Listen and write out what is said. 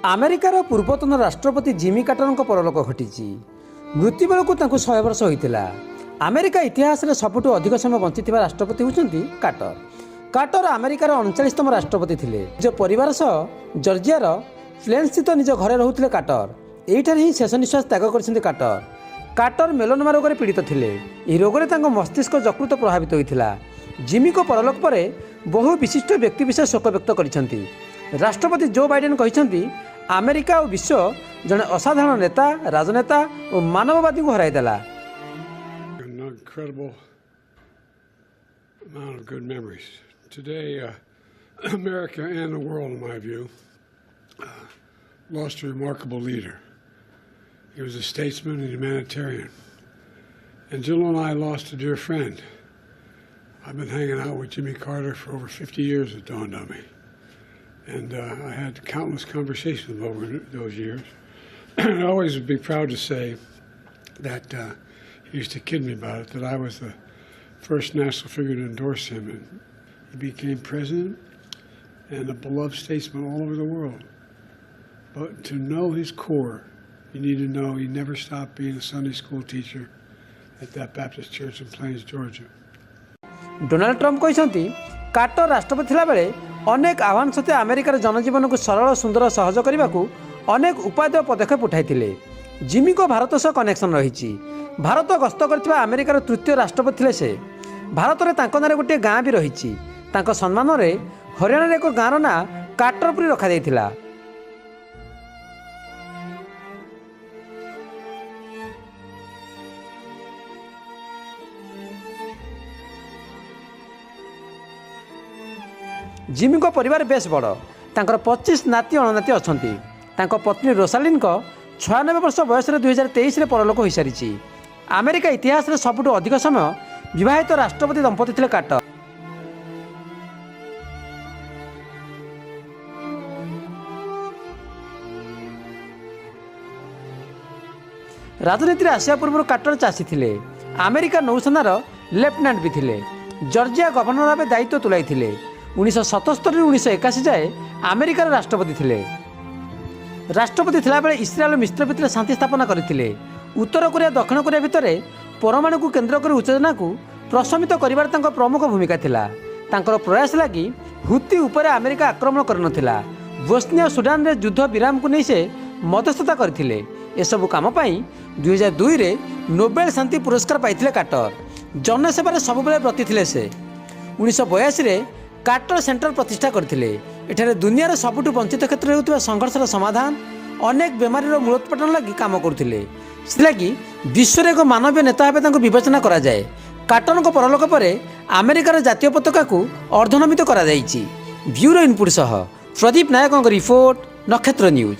ଆମେରିକାର ପୂର୍ବତନ ରାଷ୍ଟ୍ରପତି ଜିମି କାର୍ଟରଙ୍କ ପରଲୋକ ଘଟିଛି। ମୃତ୍ୟୁ ବେଳକୁ ତାଙ୍କୁ 100 ବର୍ଷ ହୋଇଥିଲା। ଆମେରିକା ଇତିହାସରେ ସବୁଠୁ ଅଧିକ ସମୟ ବଞ୍ଚିଥିବା ରାଷ୍ଟ୍ରପତି ହେଉଛନ୍ତି କାର୍ଟର। କାର୍ଟର ଆମେରିକାର 39ତମ ରାଷ୍ଟ୍ରପତି ଥିଲେ। ନିଜ ପରିବାର ସହ ଜର୍ଜିଆର ପ୍ଲେନ୍ସ୍ଥିତ ନିଜ ଘରେ ରହୁଥିଲେ କାର୍ଟର। ଏଇଠାରେ ହିଁ ଶେଷ ନିଶ୍ୱାସ ତ୍ୟାଗ କରିଛନ୍ତି କାର୍ଟର। କାର୍ଟର ମେଲନମା ରୋଗରେ ପୀଡ଼ିତ ଥିଲେ। ଏହି ରୋଗରେ ତାଙ୍କ ମସ୍ତିଷ୍କ ଯକୃତ ପ୍ରଭାବିତ ହୋଇଥିଲା। ଜିମିଙ୍କ ପରଲୋକ ପରେ ବହୁ ବିଶିଷ୍ଟ ବ୍ୟକ୍ତିବିଶେଷ ଶୋକ ବ୍ୟକ୍ତ କରିଛନ୍ତି। ରାଷ୍ଟ୍ରପତି ଜୋ ବାଇଡେନ୍ କହିଛନ୍ତି, ଆମେରିକା ଓ ବିଶ୍ୱ ଜଣେ ଅସାଧାରଣ ନେତା, ରାଜନେତା ଓ ମାନବବାଦୀଙ୍କୁ ହରାଇଦେଲା। An incredible amount of good memories. Today, America and the world, in my view, lost a remarkable leader. He was a statesman and humanitarian. And Jill and I lost a dear friend. I've been hanging out with Jimmy Carter for over 50 years, it dawned on me. And I had countless conversations over those years. I always would be proud to say that he used to kid me about it, that I was the first national figure to endorse him. And he became president and a beloved statesman all over the world. But to know his core, you need to know he never stopped being a Sunday school teacher at that Baptist church in Plains, Georgia. Donald Trump କହିଛନ୍ତି, କାର୍ଟର ରାଷ୍ଟ୍ରପତି ଥିଲାବେଳେ ଅନେକ ଆହ୍ୱାନ ସତ୍ତ୍ୱେ ଆମେରିକାର ଜନଜୀବନକୁ ସରଳ, ସୁନ୍ଦର, ସହଜ କରିବାକୁ ଅନେକ ଉପାଦେୟ ପଦକ୍ଷେପ ଉଠାଇଥିଲେ। ଜିମିଙ୍କ ଭାରତ ସହ କନେକ୍ସନ୍ ରହିଛି। ଭାରତ ଗସ୍ତ କରିଥିବା ଆମେରିକାର ତୃତୀୟ ରାଷ୍ଟ୍ରପତି ଥିଲେ ସେ। ଭାରତରେ ତାଙ୍କ ନାଁରେ ଗୋଟିଏ ଗାଁ ବି ରହିଛି। ତାଙ୍କ ସମ୍ମାନରେ ହରିୟାଣାରେ ଏକ ଗାଁର ନାଁ କାର୍ଟରପୁରୀ ରଖାଯାଇଥିଲା। ଜିମିଙ୍କ ପରିବାର ବେଶ ବଡ଼। ତାଙ୍କର 25 ନାତି ଅଣନାତି ଅଛନ୍ତି। ତାଙ୍କ ପତ୍ନୀ ରୋସାଲିନ୍ଙ୍କ 96 ବର୍ଷ ବୟସରେ 2023ରେ ପରଲୋକ ହୋଇସାରିଛି। ଆମେରିକା ଇତିହାସରେ ସବୁଠୁ ଅଧିକ ସମୟ ବିବାହିତ ରାଷ୍ଟ୍ରପତି ଦମ୍ପତି ଥିଲେ କାର୍ଟର। ରାଜନୀତିରେ ଆସିବା ପୂର୍ବରୁ କାର୍ଟର ଚାଷୀ ଥିଲେ। ଆମେରିକା ନୌସେନାର ଲେଫ୍ଟନାଣ୍ଟ ବି ଥିଲେ। ଜର୍ଜିଆ ଗଭର୍ଣ୍ଣର ଭାବେ ଦାୟିତ୍ୱ ତୁଲାଇଥିଲେ। 1977ରୁ 1981 ଯାଏ ଆମେରିକାର ରାଷ୍ଟ୍ରପତି ଥିଲେ। ରାଷ୍ଟ୍ରପତି ଥିଲାବେଳେ ଇସ୍ରାଏଲ ମିଶ୍ର ଭିତରେ ଶାନ୍ତି ସ୍ଥାପନା କରିଥିଲେ। ଉତ୍ତର କୋରିଆ ଦକ୍ଷିଣ କୋରିଆ ଭିତରେ ପରମାଣୁକୁ କେନ୍ଦ୍ର କରି ଉତ୍ତେଜନାକୁ ପ୍ରଶମିତ କରିବାରେ ତାଙ୍କ ପ୍ରମୁଖ ଭୂମିକା ଥିଲା। ତାଙ୍କର ପ୍ରୟାସ ଲାଗି ହୁତି ଉପରେ ଆମେରିକା ଆକ୍ରମଣ କରିନଥିଲା। ବୋସ୍ନିଆ ଓ ସୁଡାନରେ ଯୁଦ୍ଧ ବିରାମକୁ ନେଇ ସେ ମଧ୍ୟସ୍ଥତା କରିଥିଲେ। ଏସବୁ କାମ ପାଇଁ 2002ରେ ନୋବେଲ ଶାନ୍ତି ପୁରସ୍କାର ପାଇଥିଲେ କାର୍ଟର। ଜନସେବାରେ ସବୁବେଳେ ବ୍ରତୀ ଥିଲେ ସେ। 1982ରେ କାର୍ଟର ସେଣ୍ଟର ପ୍ରତିଷ୍ଠା କରିଥିଲେ। ଏଠାରେ ଦୁନିଆର ସବୁଠୁ ବଞ୍ଚିତ କ୍ଷେତ୍ରରେ ହେଉଥିବା ସଂଘର୍ଷର ସମାଧାନ, ଅନେକ ବେମାରୀର ମୂଳୋତ୍ପାଟନ ଲାଗି କାମ କରୁଥିଲେ। ସେଥିଲାଗି ବିଶ୍ୱରେ ଏକ ମାନବୀୟ ନେତା ଭାବେ ତାଙ୍କୁ ବିବେଚନା କରାଯାଏ। କାର୍ଟରଙ୍କ ପରଲୋକ ପରେ ଆମେରିକାର ଜାତୀୟ ପତାକାକୁ ଅର୍ଦ୍ଧନମିତ କରାଯାଇଛି। ବ୍ୟୁରୋ ଇନପୁଟ ସହ ପ୍ରଦୀପ ନାୟକଙ୍କ ରିପୋର୍ଟ, ନକ୍ଷତ୍ର ନ୍ୟୁଜ୍।